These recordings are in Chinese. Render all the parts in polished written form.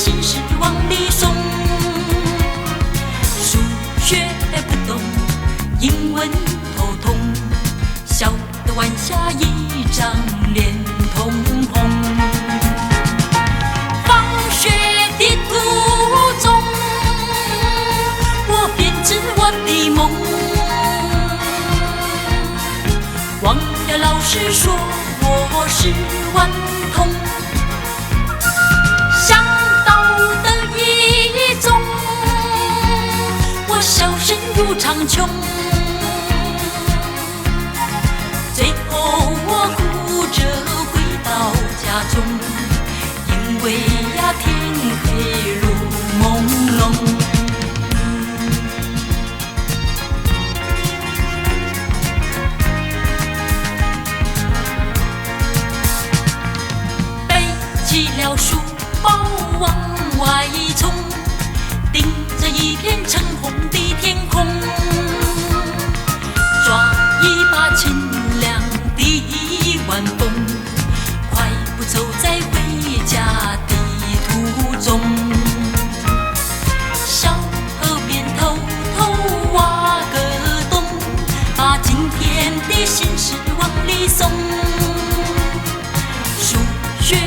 心事往里送。数学不懂，英文头痛，笑得弯下一张脸通红。放学的途中，我编织我的梦，忘了老师说我是顽童。想到的一种，我笑声如长琼。最后我哭着回到家中，因为呀天黑路朦胧。背起了书包往外冲，盯着一片橙红的天空，抓一把清凉的晚风，快步走在回家的途中。小河边偷偷挖个洞，把今天的心事往里送。数学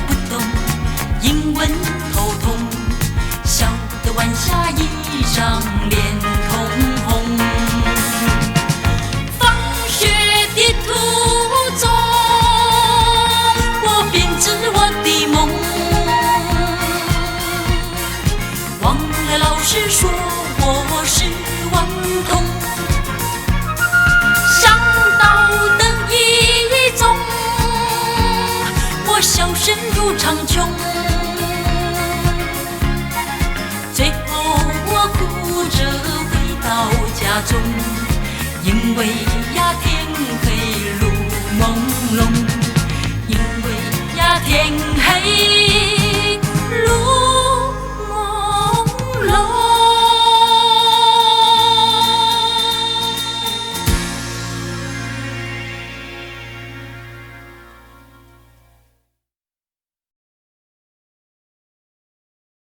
不懂，英文头痛，笑得弯下一张脸通红。放学的途中，我编织我的梦，忘了老师说我是顽童。想到的一种，我笑声如长琼。最后我哭着回到家中，因为呀天黑路